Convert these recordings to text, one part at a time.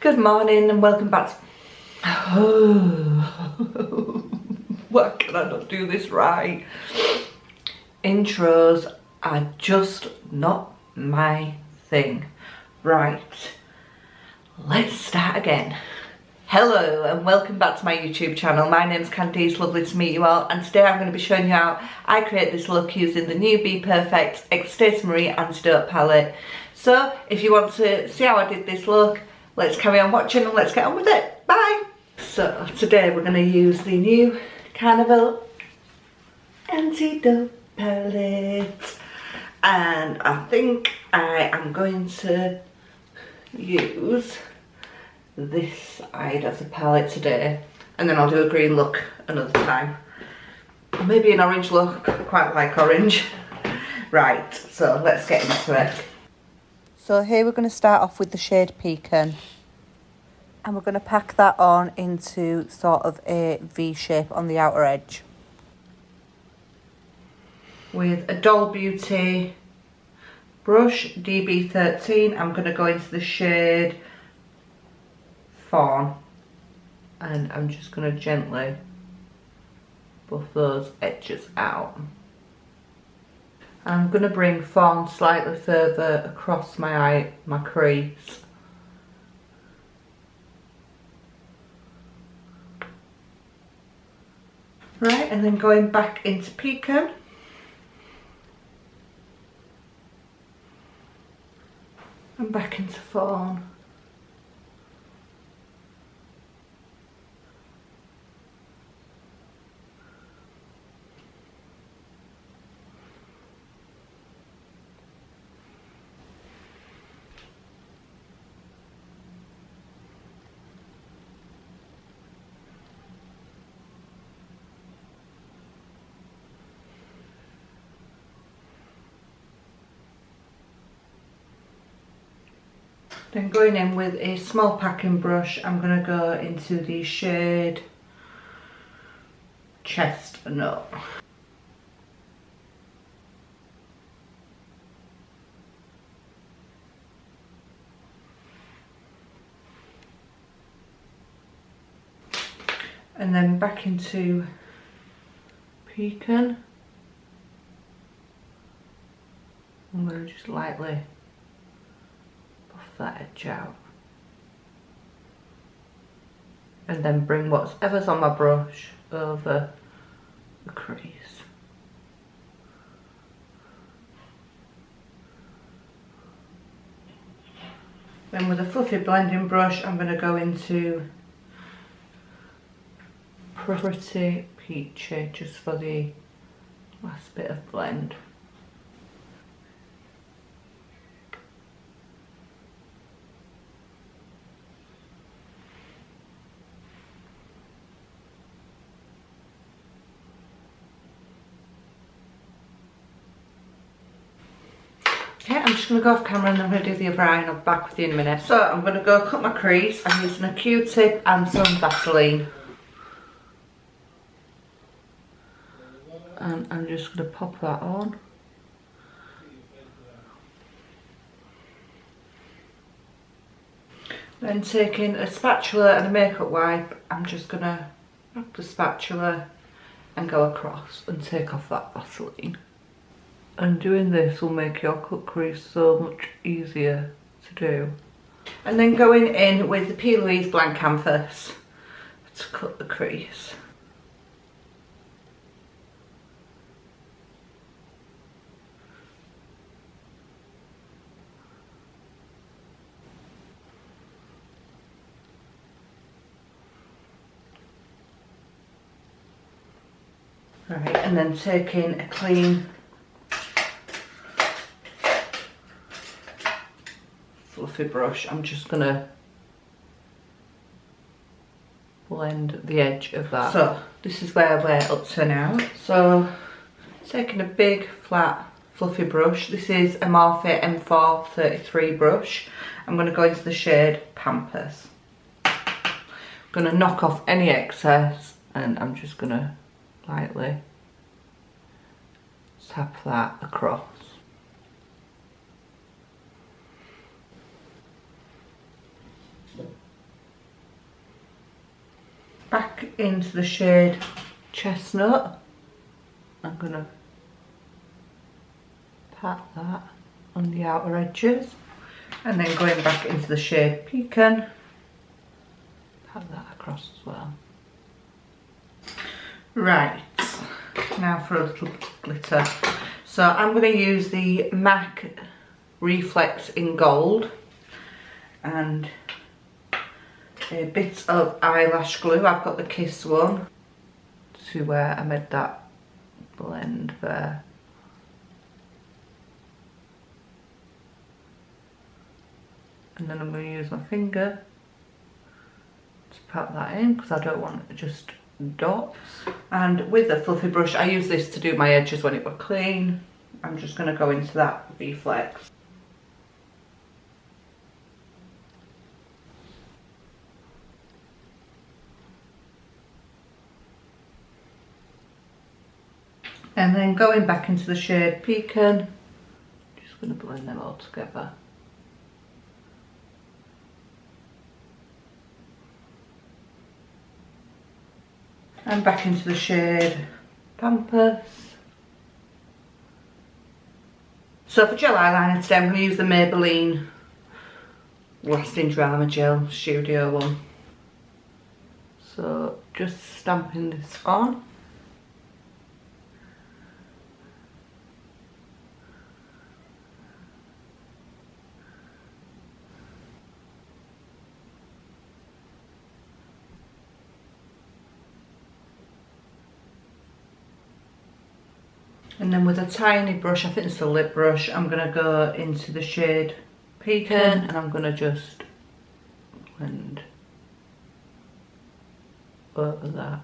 Good morning and welcome back to... Why can I not do this right? Intros are just not my thing. Right, let's start again. Hello and welcome back to my YouTube channel. My name's Candice, lovely to meet you all, and today I'm going to be showing you how I create this look using the new Bperfect Stacey Marie Antidote palette. So if you want to see how I did this look, let's carry on watching and let's get on with it. Bye! So today we're going to use the new Carnival Antidote palette, and I think I am going to use this side of the palette today, and then I'll do a green look another time, or maybe an orange look. I quite like orange. Right, so let's get into it. So here we're going to start off with the shade Pecan, and we're going to pack that on into sort of a V shape on the outer edge with a Doll Beauty brush DB13. I'm going to go into the shade Fawn, and I'm just going to gently buff those edges out. I'm going to bring Fawn slightly further across my crease. Right, and then going back into Pecan. And back into Fawn. Then going in with a small packing brush, I'm going to go into the shade Chestnut. And then back into Pecan. I'm going to just lightly buff that edge out. And then bring whatever's on my brush over the crease. Then with a fluffy blending brush, I'm going to go into Pretty Peachy just for the last bit of blend. Okay, I'm just going to go off camera and then I'm going to do the other eye, and I'll be back with you in a minute. So I'm going to go cut my crease. I'm using a Q-tip and some Vaseline. And I'm just going to pop that on. Then taking a spatula and a makeup wipe, I'm just going to wrap the spatula and go across and take off that Vaseline. And doing this will make your cut crease so much easier to do. And then going in with the P. Louise blank canvas to cut the crease. Right, and then taking a clean fluffy brush, I'm just going to blend the edge of that. So this is where we're up to now. So taking a big flat fluffy brush, this is a Morphe M433 brush. I'm going to go into the shade Pampers. I'm going to knock off any excess, and I'm just going to lightly tap that across. back into the shade Chestnut. I'm going to pat that on the outer edges, and then going back into the shade Pecan, pat that across as well. Right, now for a little glitter. So I'm going to use the MAC Reflex in Gold and a bit of eyelash glue. I've got the Kiss one to where I made that blend there. And then I'm going to use my finger to pat that in because I don't want just dots. And with a fluffy brush, I use this to do my edges when it were clean. I'm just going to go into that Reflex. And then going back into the shade Pecan, just going to blend them all together. And back into the shade Pampas. So for gel eyeliner today, I'm going to use the Maybelline Lasting Drama Gel Studio one. So just stamping this on. And then with a tiny brush, I think it's a lip brush, I'm going to go into the shade Pecan and I'm going to just blend over that.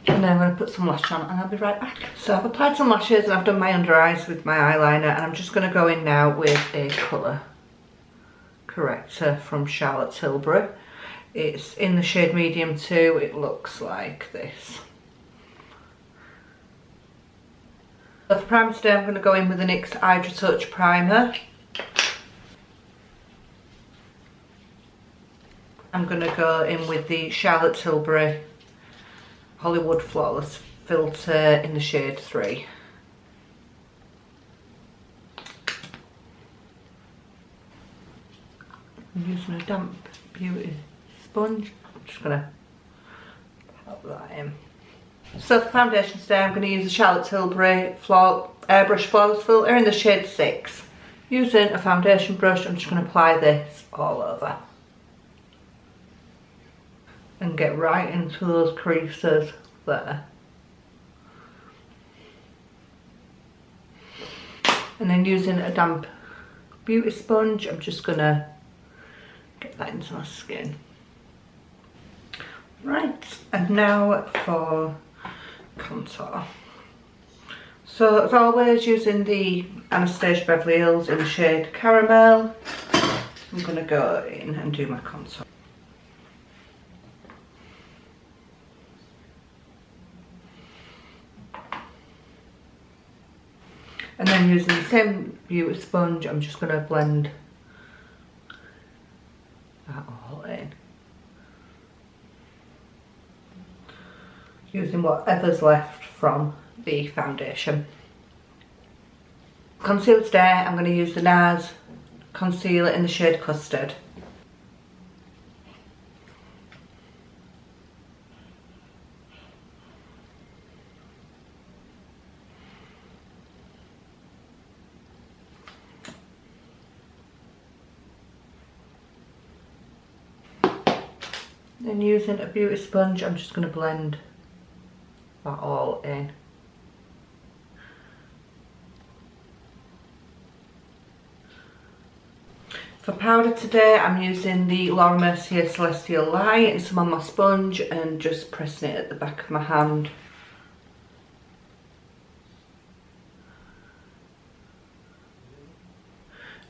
And then I'm going to put some lash on and I'll be right back. So I've applied some lashes and I've done my under eyes with my eyeliner, and I'm just going to go in now with a colour corrector from Charlotte Tilbury. It's in the shade medium 2, it looks like this. So for primer today, I'm going to go in with the NYX Hydra Touch Primer. I'm going to go in with the Charlotte Tilbury Hollywood Flawless Filter in the shade 3. I'm using a damp beauty sponge. I'm just going to pop that in. So for foundation today, I'm going to use the Charlotte Tilbury Airbrush Flawless Filter in the shade 6. Using a foundation brush, I'm just going to apply this all over. And get right into those creases there. And then using a damp beauty sponge, I'm just going to get that into my skin. Right, and now for contour. So as always, using the Anastasia Beverly Hills in the shade Caramel, I'm going to go in and do my contour. And then using the same beauty sponge, I'm just going to blend that all in. Using whatever's left from the foundation. Concealer today, I'm going to use the NARS concealer in the shade Custard. Then using a beauty sponge, I'm just going to blend that all in. For powder today, I'm using the Laura Mercier Celestial Light and some on my sponge and just pressing it at the back of my hand.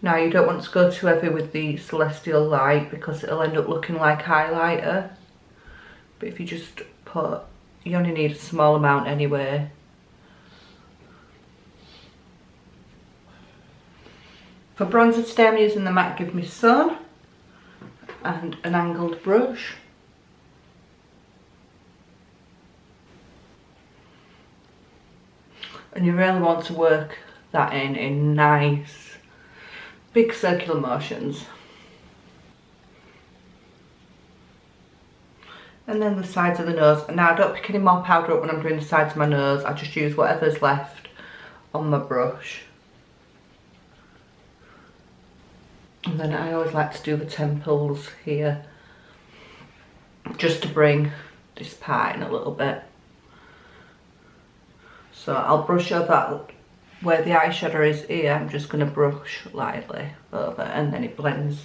Now you don't want to go too heavy with the Celestial Light because it'll end up looking like highlighter. But if you just put, you only need a small amount anyway. For bronzer today, I'm using the MAC Give Me Sun. and an angled brush. And you really want to work that in nice big circular motions. And then the sides of the nose. And now I don't pick any more powder up when I'm doing the sides of my nose. I just use whatever's left on my brush. And then I always like to do the temples here, just to bring this part in a little bit. So I'll brush over that where the eyeshadow is here. I'm just going to brush lightly over, and then it blends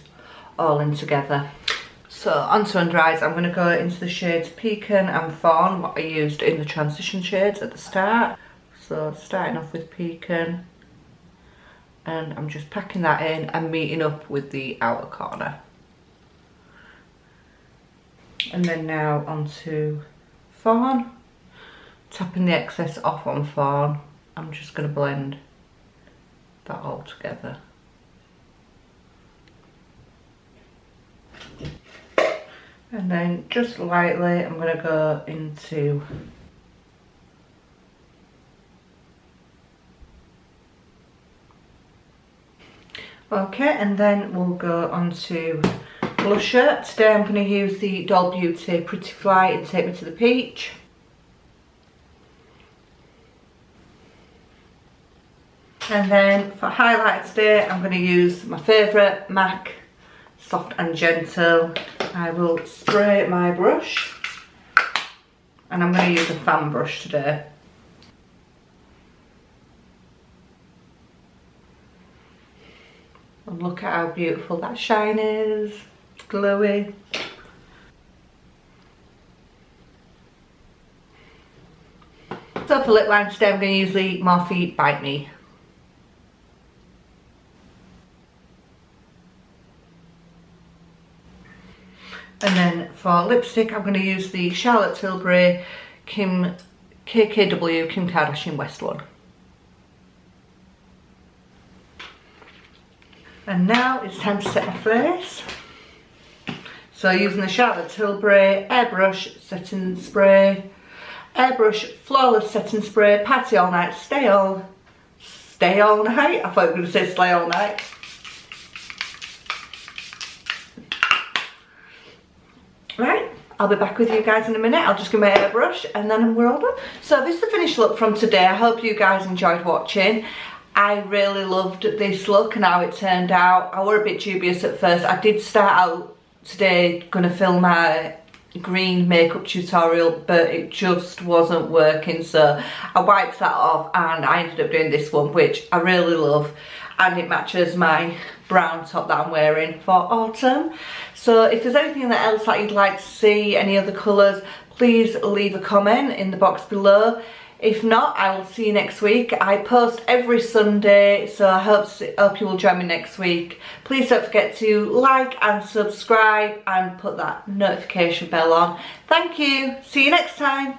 all in together. So onto under eyes, I'm going to go into the shades Pecan and Fawn, what I used in the transition shades at the start. So starting off with Pecan, and I'm just packing that in and meeting up with the outer corner. And then now onto Fawn, tapping the excess off on Fawn. I'm just going to blend that all together. And then just lightly I'm going to go into okay, and then we'll go on to blusher. Today I'm going to use the Doll Beauty Pretty Fly and Take Me to the Peach. And then for highlight today I'm going to use my favourite MAC Soft and Gentle. I will spray my brush, and I'm going to use a fan brush today. And look at how beautiful that shine is, it's glowy. So for lip line today I'm going to use the Morphe Bite Me. And then for lipstick, I'm going to use the Charlotte Tilbury KKW Kim Kardashian West one. And now it's time to set my face. So using the Charlotte Tilbury Airbrush Setting Spray, Airbrush Flawless Setting Spray, Party All Night, Stay All Night. I thought you were going to say Slay All Night. Right, I'll be back with you guys in a minute. I'll just get my airbrush and then we're all done. So this is the finished look from today. I hope you guys enjoyed watching. I really loved this look and how it turned out. I was a bit dubious at first. I did start out today going to film my green makeup tutorial, but it just wasn't working, so I wiped that off and I ended up doing this one, which I really love, and it matches my brown top that I'm wearing for autumn. So if there's anything else that you'd like to see, any other colours, please leave a comment in the box below. If not, I will see you next week. I post every Sunday, so I hope you will join me next week. Please don't forget to like and subscribe and put that notification bell on. Thank you. See you next time.